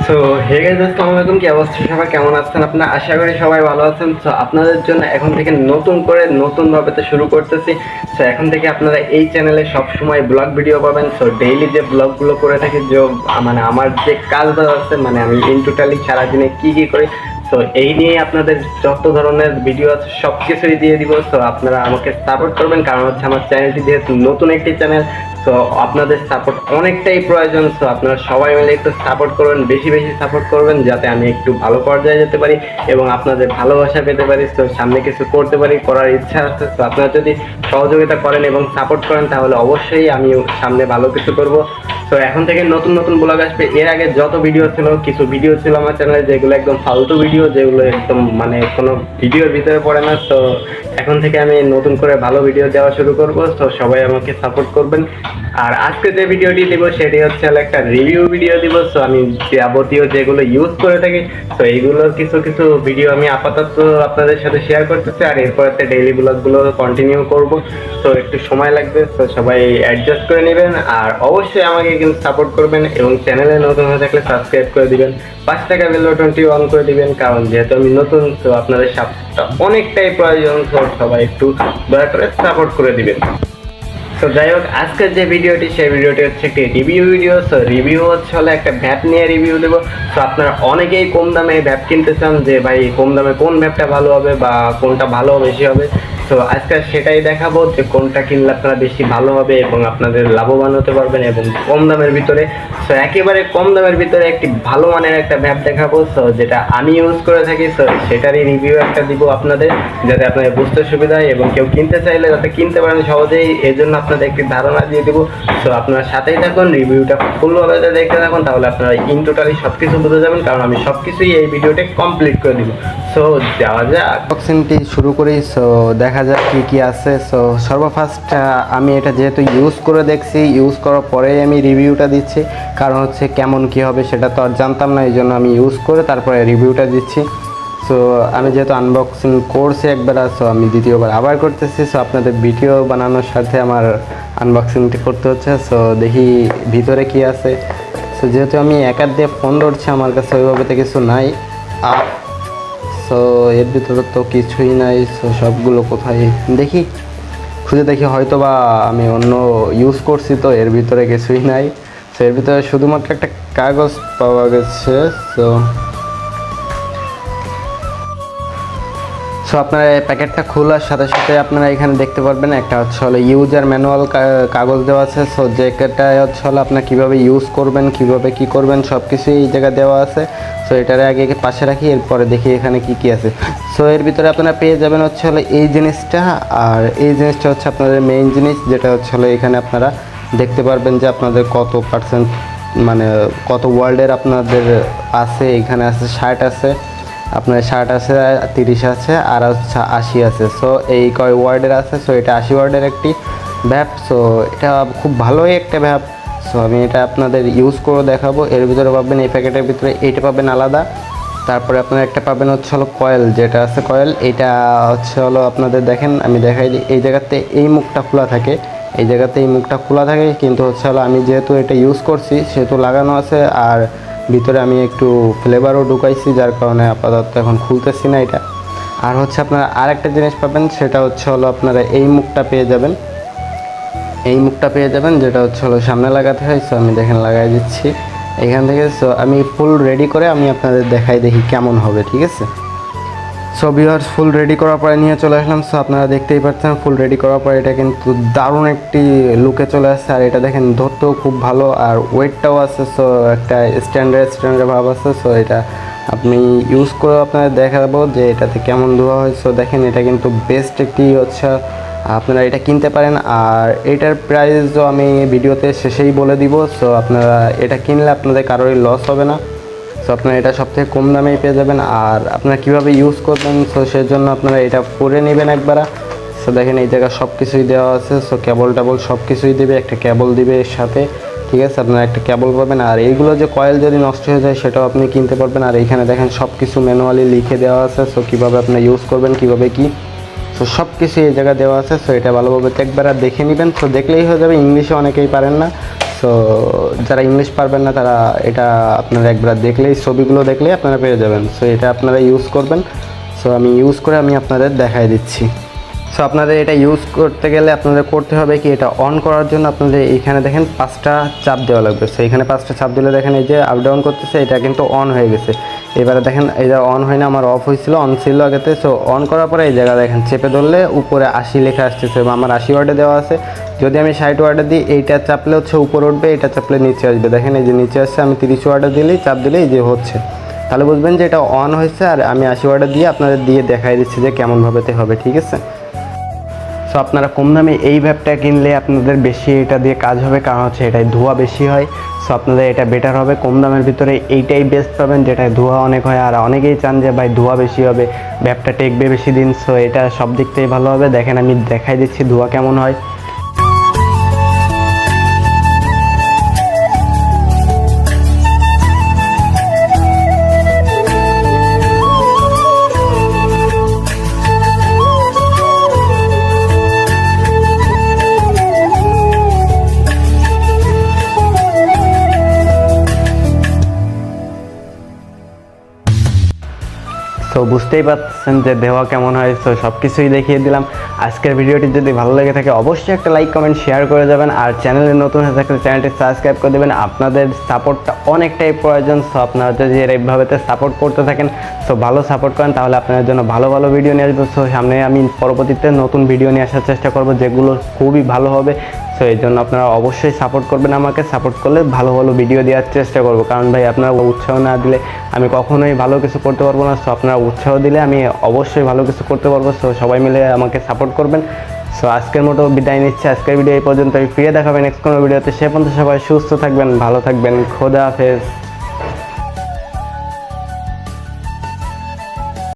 So hey guys, আসসালামু আলাইকুম। কি অবস্থা সবাই, কেমন আছেন আপনারা? আশা করি সবাই ভালো আছেন। সো আপনাদের জন্য এখন থেকে নতুন করে নতুনভাবে তো শুরু করতেছি। সো এখন থেকে আপনারা এই চ্যানেলে সবসময় ব্লগ ভিডিও পাবেন। সো ডেইলি যে ব্লগগুলো করে থাকি, যে মানে আমার যে কাজটা আছে, মানে আমি ইন টোটালি সারাদিনে কী কী করি, তো এই নিয়ে আপনাদের যত ধরনের ভিডিও আছে সব কিছুই দিয়ে দিব। তো আপনারা আমাকে সাপোর্ট করবেন, কারণ হচ্ছে আমার চ্যানেলটি যেহেতু নতুন একটি চ্যানেল, তো আপনাদের সাপোর্ট অনেকটাই প্রয়োজন। সো আপনারা সবাই মিলে একটু সাপোর্ট করবেন, বেশি বেশি সাপোর্ট করবেন, যাতে আমি একটু ভালো পর্যায়ে যেতে পারি এবং আপনাদের ভালোবাসা পেতে পারি। তো সামনে কিছু করতে পারি, করার ইচ্ছা আছে। তো আপনারা যদি সহযোগিতা করেন এবং সাপোর্ট করেন, তাহলে অবশ্যই আমি সামনে ভালো কিছু করব। তো এখন থেকে নতুন নতুন ব্লগ আসবে। এর আগে যত ভিডিও ছিল, কিছু ভিডিও ছিল আমার চ্যানেলে যেগুলো একদম ফালতু ভিডিও, যেগুলো একদম মানে কোনো ভিডিওর ভিতরে পড়ে না। তো এখন থেকে আমি নতুন করে ভালো ভিডিও দেওয়া শুরু করব। তো সবাই আমাকে সাপোর্ট করবেন। আর আজকে যে ভিডিওটি দিব সেটি হচ্ছে একটা রিভিউ ভিডিও দিব। সো আমি যাবতীয় যেগুলো ইউজ করে থাকি, তো এইগুলোর কিছু কিছু ভিডিও আমি আপাতত আপনাদের সাথে শেয়ার করতেছি, আর এরপর ডেইলি ব্লগগুলো কন্টিনিউ করব। তো একটু সময় লাগবে, তো সবাই অ্যাডজাস্ট করে নেবেন। আর অবশ্যই আমাকে কিন্তু সাপোর্ট করবেন এবং চ্যানেলে নতুন হয়ে থাকলে সাবস্ক্রাইব করে দিবেন, 5 টাকা বেল বাটনটি অন করে দিবেন, কারণ যেহেতু আমি নতুন, তো আপনাদের সাপোর্টটা অনেকটাই প্রয়োজন। তো সবাই একটু দয়া করে সাপোর্ট করে দিবেন। তো যাই হোক, আজকের যে ভিডিওটি, সেই ভিডিওটি হচ্ছে একটি রিভিউ ভিডিও। সো রিভিউ হলে একটা ভ্যাপ নিয়ে রিভিউ দেবো। তো আপনারা অনেকেই কম দামে ভ্যাপ কিনতে চান, যে ভাই কম দামে কোন ভ্যাপটা ভালো হবে বা কোনটা ভালো বেশি হবে। তো আজকে সেটাই দেখাবো, যে কোনটা কিনলে আপনারা বেশি ভালো হবে এবং আপনাদের লাভবান হতে পারবেন এবং কম দামের ভিতরে। সো একেবারে কম দামের ভিতরে একটি ভালো মানের একটা ভ্যাপ দেখাবো, সো যেটা আমি ইউজ করে থাকি। সো সেটারই রিভিউ একটা দিব আপনাদের, যাতে আপনাদের বুঝতে সুবিধা হয় এবং কেউ কিনতে চাইলে যাতে কিনতে পারেন সহজেই, এর জন্য আপনাদের একটি ধারণা দিয়ে দেবো। সো আপনারা সাথেই থাকুন, রিভিউটা ফুলভাবে দেখতে থাকুন, তাহলে আপনারা ইন টোটালি সব কিছু বুঝে যাবেন, কারণ আমি সব কিছুই এই ভিডিওতে কমপ্লিট করে দিব। সো যাওয়া যাক, আনবক্সিংটি শুরু করি। সো দেখা যাক কী কী আছে। সো সর্বফার্স্ট আমি এটা যেহেতু ইউজ করে দেখছি, ইউজ করার পরেই আমি রিভিউটা দিচ্ছি, কারণ হচ্ছে কেমন কী হবে সেটা তো আর জানতাম না, এই জন্য আমি ইউজ করে তারপরে রিভিউটা দিচ্ছি। সো আমি যেহেতু আনবক্সিং করছি একবার, সো আমি দ্বিতীয়বার আবার করতেছি। সো আপনাদের ভিডিও বানানোর সাথে আমার আনবক্সিংটি করতে হচ্ছে। সো দেখি ভিতরে কি আছে। সো যেহেতু আমি একার দিয়ে ফোন ধরছি, আমার কাছে ওইভাবে তো কিছু নাই। সো এর ভিতরে তো কিছুই নাই। সো সবগুলো কোথায় দেখি, খুঁজে দেখি, হয়তো বা আমি অন্য ইউজ করছি, তো এর ভিতরে কিছুই নাই। সো এর ভিতরে শুধুমাত্র একটা কাগজ পাওয়া গেছে। সো আপনারা এই প্যাকেটটা খোলার সাথে সাথে আপনারা এখানে দেখতে পারবেন একটা হলো ইউজার ম্যানুয়াল কাগজ দেওয়া আছে। সো যেটা হলো আপনারা কীভাবে ইউজ করবেন, কীভাবে কী করবেন, সব কিছুই এই জায়গায় দেওয়া আছে। সো এটারে আগে পাশে রাখি, এরপরে দেখি এখানে কি কি আছে। সো এর ভিতরে আপনারা পেয়ে যাবেন হলো এই জিনিসটা, আর এই জিনিসটা হচ্ছে আপনাদের মেইন জিনিস, যেটা হলো এখানে আপনারা দেখতে পারবেন যে আপনাদের কত পার্সেন্ট, মানে কত ওয়ার্ল্ডের আপনাদের আছে। এখানে আছে 60 আছে, আপনার 60 আছে, 30 আছে, আর হচ্ছে 80 আছে। সো এই কয় ওয়ার্ডের আছে। সো এটা 80 ওয়ার্ডের একটি ভ্যাপ। সো এটা খুব ভালোই একটা ভ্যাপ। সো আমি এটা আপনাদের ইউজ করে দেখাবো। এর ভিতরে পাবেন, এই প্যাকেটের ভিতরে এইটা পাবেন আলাদা, তারপরে আপনারা একটা পাবেন হলো কয়েল, যেটা আছে কয়েল। এটা হলো আপনাদের দেখেন, আমি দেখাই দিই। এই জায়গাতে এই মুখটা খোলা থাকে, এই জায়গাতে এই মুখটা খোলা থাকে, কিন্তু হলো আমি যেহেতু এটা ইউজ করছি সেহেতু লাগানো আছে, আর ভিতরে আমি একটু ফ্লেভারও ঢুকাইছি, যার কারণে আপাতত এখন খুলতেছি না এটা। আর আপনারা আরেকটা জিনিস পাবেন, সেটা হলো আপনারা এই মুখটা পেয়ে যাবেন, এই মুখটা পেয়ে যাবেন, যেটা হলো সামনে লাগাতে হয়। সো আমি দেখেন লাগাই দিচ্ছি এখান থেকে। সো আমি ফুল রেডি করে আমি আপনাদের দেখাই, দেখি কেমন হবে, ঠিক আছে। সো ভিউয়ার্স, ফুল রেডি করার পরে নিয়ে চলে আসলাম। সো আপনারা দেখতেই পাচ্ছেন ফুল রেডি করার পরে এটা কিন্তু দারুণ একটি লুকে চলে আসছে, আর এটা দেখেন ধরতেও খুব ভালো, আর ওয়েটটাও আছে। সো একটা স্ট্যান্ডার্ড ভাব আছে। সো এটা আপনি ইউজ করে আপনাদের দেখাবো যে এটাতে কেমন ধোয়া হয়। সো দেখেন, এটা কিন্তু বেস্ট একটি আপনারা এটা কিনতে পারেন, আর এটার প্রাইসও আমি ভিডিওতে শেষেই বলে দিব। সো আপনারা এটা কিনলে আপনাদের কারোরই লস হবে না। সো আপনারা এটা সবথেকে কম দামেই পেয়ে যাবেন। আর আপনারা কীভাবে ইউজ করবেন, সো সেজন্য আপনারা এটা পরে নেবেন একবার। সো দেখেন এই জায়গায় সব কিছুই দেওয়া আছে। সো কেবল সব কিছুই দেবে, একটা কেবল দিবে এর সাথে, ঠিক আছে। আপনারা একটা কেবল পাবেন, আর এইগুলো যে কয়েল যদি নষ্ট হয়ে যায় সেটাও আপনি কিনতে পারবেন। আর এইখানে দেখেন সব কিছু ম্যানুয়ালি লিখে দেওয়া আছে। সো কীভাবে আপনারা ইউজ করবেন, কীভাবে কী, সো সব কিছু এই জায়গায় দেওয়া আছে। সো এটা ভালোভাবে একবার দেখে নেবেন। সো দেখলেই হয়ে যাবে, ইংলিশে অনেকেই পারেন না। সো সো যারা ইংলিশ পারবেন না তারা এটা আপনারা একবার দেখলেই, ছবিগুলো দেখলেই আপনারা পেয়ে যাবেন। সো এটা আপনারা ইউজ করবেন। সো আমি ইউজ করে আমি আপনাদের দেখাই দিচ্ছি। সো আপনাদের এটা ইউজ করতে গেলে আপনাদের করতে হবে কি, এটা অন করার জন্য আপনাদের এইখানে দেখেন 5টা চাপ দেওয়া লাগবে। সো এখানে 5টা চাপ দিলে দেখেন এই যে আপ ডাউন করতেছে, এটা কিন্তু অন হয়ে গেছে। এবারে দেখেন এটা অন হয় না, আমার অফ হয়েছিল, অন ছিল আগেতে। সো অন করার পরে এই জায়গা দেখেন চেপে ধরলে উপরে 80 লেখা আসতেছে, বা আমার 80 ওয়ার্ডে দেওয়া আছে। যদি আমি 60 ওয়ার্ডে দিই, এইটা চাপলে হচ্ছে উপরে উঠবে, এটা চাপলে নিচে আসবে। দেখেন এই যে নিচে আসছে, আমি 30 ওয়ার্ডে দিলেই চাপ দিলেই এই যে হচ্ছে, তাহলে বুঝবেন যে এটা অন হয়েছে। আর আমি 80 ওয়ার্ডে দিয়ে আপনাদের দিয়ে দেখাই দিচ্ছি যে কেমনভাবেতে হবে, ঠিক আছে। সো আপনারা কম দামে এই ভ্যাপটা কিনলে আপনাদের বেশি এটা দিয়ে কাজ হবে, কারণ হচ্ছে এটাই ধোঁয়া বেশি হয়। সো আপনাদের এটা বেটার হবে, কম দামের ভিতরে এইটাই বেস্ট পাবেন, যেটায় ধোঁয়া অনেক হয়। আর অনেকেই চান যে ভাই ধোঁয়া বেশি হবে, ভ্যাপটা টেকবে বেশি দিন। সো এটা সব দিক থেকেই ভালো হবে। দেখেন আমি দেখাই দিচ্ছি ধোঁয়া কেমন হয়। সো বুঝতেই পারছেন যে দেওয়া কেমন হয়। সো সব কিছুই দেখিয়ে দিলাম। আজকের ভিডিওটি যদি ভালো লেগে থাকে অবশ্যই একটা লাইক কমেন্ট শেয়ার করে যাবেন। আর চ্যানেলে নতুন হয়ে থাকলে চ্যানেলটি সাবস্ক্রাইব করে দেবেন। আপনাদের সাপোর্টটা অনেকটাই প্রয়োজন। সো আপনারা যদি এইভাবে সাপোর্ট করতে থাকেন, সো ভালো সাপোর্ট করেন, তাহলে আপনাদের জন্য ভালো ভালো ভিডিও নিয়ে আসবো। সো সামনে আমি পরবর্তীতে নতুন ভিডিও নিয়ে আসার চেষ্টা করব, যেগুলো খুবই ভালো হবে। সো এই জন্য আপনারা অবশ্যই সাপোর্ট করবেন, আমাকে সাপোর্ট করলে ভালো ভালো ভিডিও দেওয়ার চেষ্টা করব। কারণ ভাই আপনারা উৎসাহ না দিলে আমি কখনোই ভালো কিছু করতে পারবো না। সো আপনারা উৎসাহ দিলে আমি অবশ্যই ভালো কিছু করতে পারবো। সো সবাই মিলে আমাকে সাপোর্ট করবেন। সো আজকের মতো বিদায় নিচ্ছি। আজকের ভিডিও এই পর্যন্ত, ফিরে দেখাবেন নেক্সট কোনো ভিডিওতে। সে পর্যন্ত সবাই সুস্থ থাকবেন, ভালো থাকবেন। খোদা হাফেজ।